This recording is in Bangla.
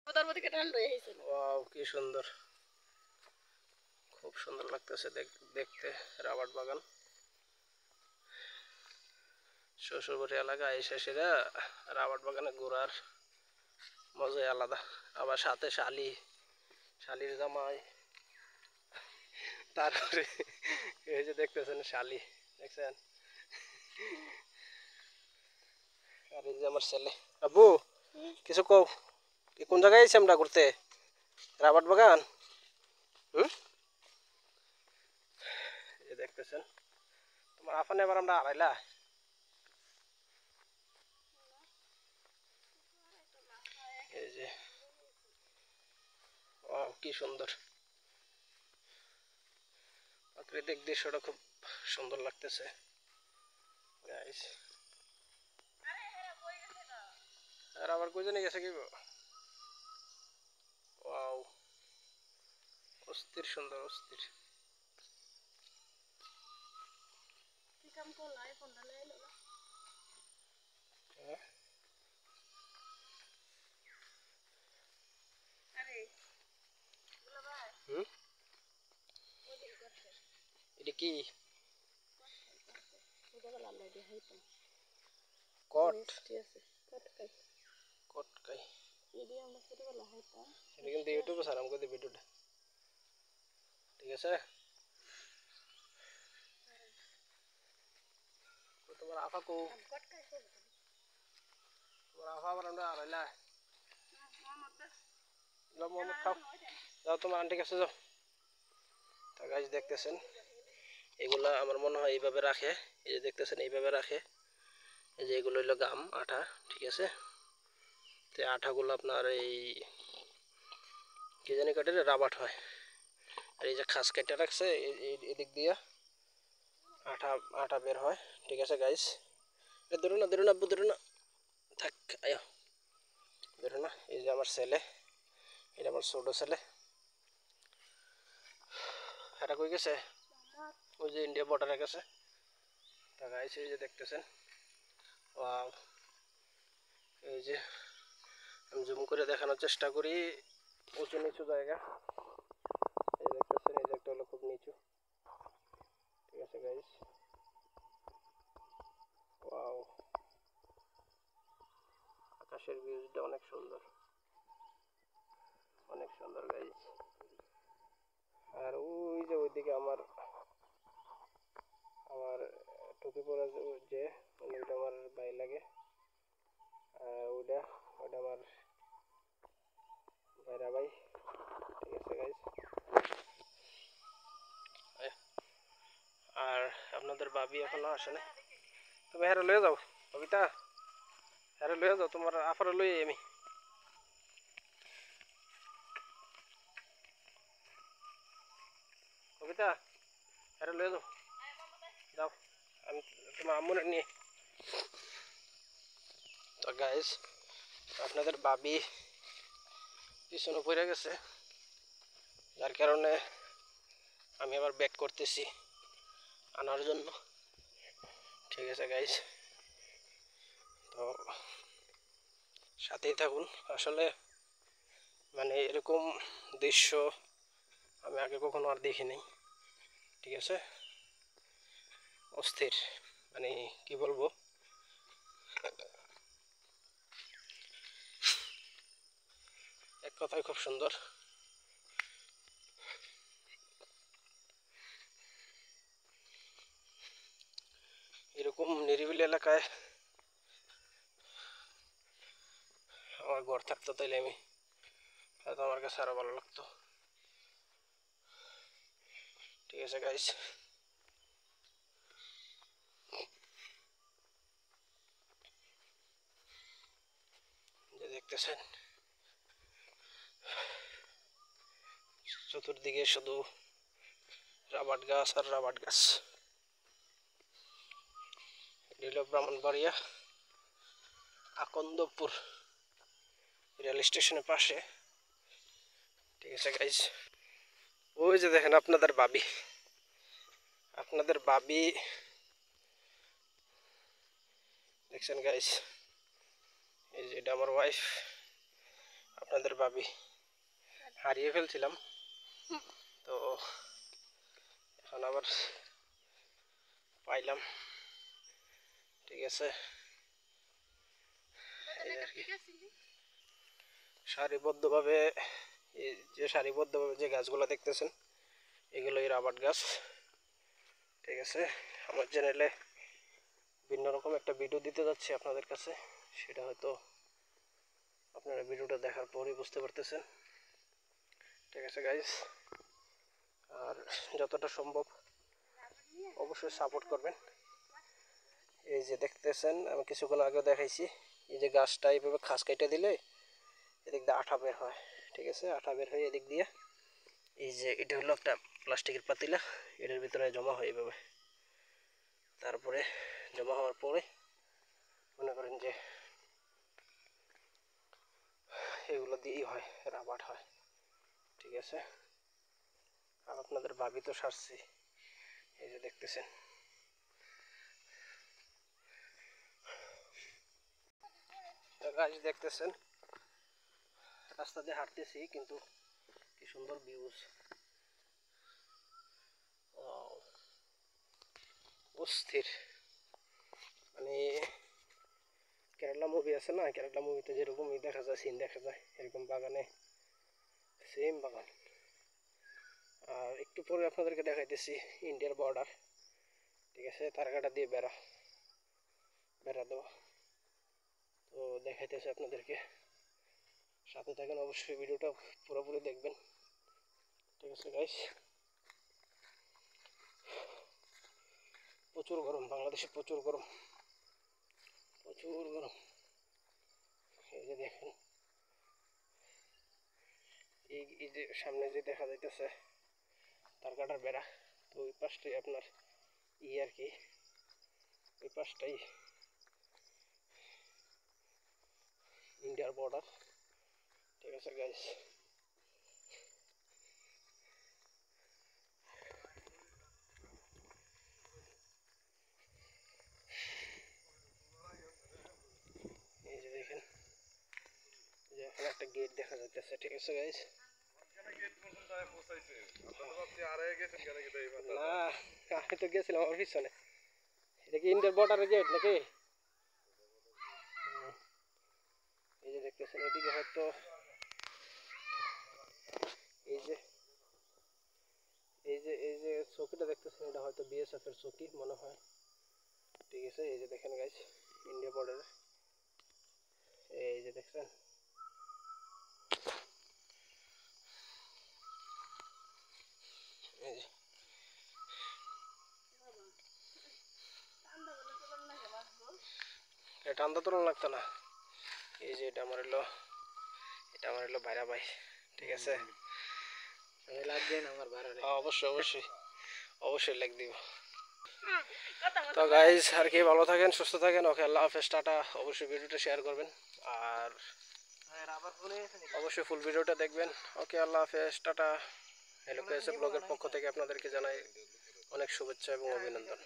ওয়াও কি সুন্দর, খুব সুন্দর লাগতেছে দেখতে রাবার বাগান। শ্বশুরবাড়ি এলাকা এসে সেরা রাবার বাগানে ঘোরার মজাই আলাদা। আবার সাথে শালির জামাই, তারপরে এই যে দেখতেছেন শালি, দেখছেন? আর এই যে আমার ছেলে। আব্বু কিছু কও, কোন জায়গায় আইছি আমরা ঘুরতে? রাবার বাগান। হুম, এই যে দেখতেছেন তোমার আফানে এবার আমরা আড়াইলা। এই যে কি সুন্দর প্রাকৃতিক দৃশ্যটা, খুব সুন্দর লাগতেছে গাইস। আর আবার কই জানি গেছে কি গো? ওয়াও, অস্থির সুন্দর, অস্থির। হুম, এটা কি কট? কটকাই এটা কিন্তু ইউটিউবে সারাম করে ভিডিওটা, ঠিক আছে? তোমার আফা কো, তোমার আফা আবার আমরা আড়াইলা। যাও মোহাম্মদ খাও, যাও তোমার আন্টি কাছে যাও। তা গাছ দেখতেছেন এগুলা আমার মনে হয় এইভাবে রাখে, এই যে দেখতেছেন এইভাবে রাখে। এই যে এগুলো হইলো গাম আঠা, ঠিক আছে? তো আঠাগুলো আপনার এই কি জানি কাটে রাবাট হয়। আর এই যে খাস কেটে রাখছে এদিক দিয়ে আঠা আঠা বের হয়, ঠিক আছে গাইস? এটা ধরো না, ধরো না আব্বু, ধরো না, থাক আয়, ধরো না। এই যে আমার ছেলে, এটা আমার ছোট ছেলে। এটা কই গেছে? ওই যে ইন্ডিয়া বর্ডারে গেছে। তা গাইস এই যে দেখতেছেন, ওয়াও, এই যে আমি জুম করে দেখানোর চেষ্টা করি, উঁচু নিচু জায়গা। এই দেখতেছেন এই জায়গাটা হলো খুব নিচু, ঠিক আছে গাইস? ওয়াও, আকাশের ভিউটা অনেক সুন্দর, অনেক সুন্দর গাইস। আর ওই যে ওইদিকে আমার আমার টুপি পরা যে ওইটা আমার ভাই লাগে। আর ওইটা ওইটা আমার ভাইরা ভাই, ঠিক আছে গাইস? আর আপনাদের ভাবি এখনো আসে না। তুমি হ্যাঁ লয়ে যাও কবিতা, হ্যাঁ লয়ে যাও, তোমার আফারে লই আমি। কবিতা হ্যাঁ লয়ে যাও, যাও, আমি তোমার আম্মুরে নিয়ে। তো গাইস আপনাদের ভাবি পিছনে পড়ে গেছে, যার কারণে আমি আবার ব্যাক করতেছি আনার জন্য, ঠিক আছে গাইস? তো সাথেই থাকুন। আসলে মানে এরকম দৃশ্য আমি আগে কখনো আর দেখিনি, ঠিক আছে? অস্থির, মানে কি বলবো, এক কথায় খুব সুন্দর। এরকম নিরিবিলি এলাকায় আমার ঘর থাকতো তাইলে আমি হয়তো আমার কাছে আরো ভালো লাগতো, ঠিক আছে গাইস? যে দেখতেছেন চতুর্দিকে শুধু রাবাট গাছ আর রাবাট গাছ। এটি ব্রাহ্মণবাড়িয়া আকন্দপুর রেল স্টেশনের পাশে, ঠিক আছে গাইস? ওই যে দেখেন আপনাদের ভাবি, আপনাদের ভাবি দেখছেন গাইস? এই যে এটা আমার ওয়াইফ, আপনাদের ভাবি হারিয়ে ফেলছিলাম, তো এখন আবার পাইলাম। ঠিক আছে, সারিবদ্ধভাবে যে গাছগুলো দেখতেছেন এগুলোই রাবার গাছ। ঠিক আছে, আমার চ্যানেলে ভিন্ন রকম একটা ভিডিও দিতে যাচ্ছি আপনাদের কাছে, সেটা হয়তো আপনারা ভিডিওটা দেখার পরই বুঝতে পারতেছেন। ঠিক আছে গাইস, আর যতটা সম্ভব অবশ্যই সাপোর্ট করবেন। এই যে দেখতেছেন আমি কিছুক্ষণ আগে দেখাইছি, এই যে গাছটা এইভাবে খাস কেটে দিলে এদিক দিয়ে আঠা বের হয়। ঠিক আছে, আঠা বের হয়ে এদিক দিয়ে এই যে এটা হলো একটা প্লাস্টিকের পাতিলা, এটার ভিতরে জমা হয় এইভাবে। তারপরে জমা হওয়ার পরে মনে করেন যে এগুলো দিয়েই হয়, রাবার হয়। ঠিক আছে, আর আপনাদের ভাবি তো সারছি, এই যে দেখতেছেন। গাছ দেখতেছেন, রাস্তা দিয়ে হাঁটতেছি কিন্তু কি সুন্দর ভিউজ, অস্থির। মানে কেরালা মুভি আছে না, কেরালা মুভিতে যেরকম দেখা যায়, সিন দেখা যায়, এরকম বাগানে সেম বাগান। আর একটু পরে আপনাদেরকে দেখাইতেছি ইন্ডিয়ার বর্ডার। ঠিক আছে, তারকাটা দিয়ে বেড়া দেওয়া, তো দেখাইতেছে আপনাদেরকে। সাথে থাকেন, অবশ্যই ভিডিওটা পুরোপুরি দেখবেন। ঠিক আছে গাইস, প্রচুর গরম, বাংলাদেশে প্রচুর গরম, প্রচুর গরম। এই যে দেখেন, এই যে সামনে যে দেখা যাইতেছে তারকাটার বেড়া, তো ওই পাশটাই আপনার আর কি, ওই পাশটাই ইন্ডিয়ার বর্ডার। ঠিক আছে গাইস, এই যে দেখেন, যে এখানে একটা গেট দেখা যাইতেছে। ঠিক আছে গাইস, না আমি তো গেছিলাম আমার পিছনে। এটা কি ইন্ডিয়ার বর্ডারের গেট নাকি? এই যে দেখতেছেন, এদিকে হয়তো এই যে চৌকিটা দেখতেছেন, এটা হয়তো বিএসএফ এর চৌকি মনে হয়। ঠিক আছে, এই যে দেখেন গাইস, ইন্ডিয়া বর্ডারে এই যে দেখছেন, এই যে এটা ঠান্ডা তোলা লাগতো না। এই যে এটা আমার হলো ভাইরা ভাই। ঠিক আছে, লাগবে না আমার ভাড়া? অবশ্যই অবশ্যই অবশ্যই লাগ দিব। তো গাইজ আর কি, ভালো থাকেন, সুস্থ থাকেন। ওকে, আল্লাহ হাফেজ, টাটা। অবশ্যই ভিডিওটা শেয়ার করবেন আর অবশ্যই ফুল ভিডিওটা দেখবেন। ওকে, আল্লাহ হাফেজ, টাটা। হ্যালো কেএসএ ব্লগের পক্ষ থেকে আপনাদেরকে জানাই অনেক শুভেচ্ছা এবং অভিনন্দন।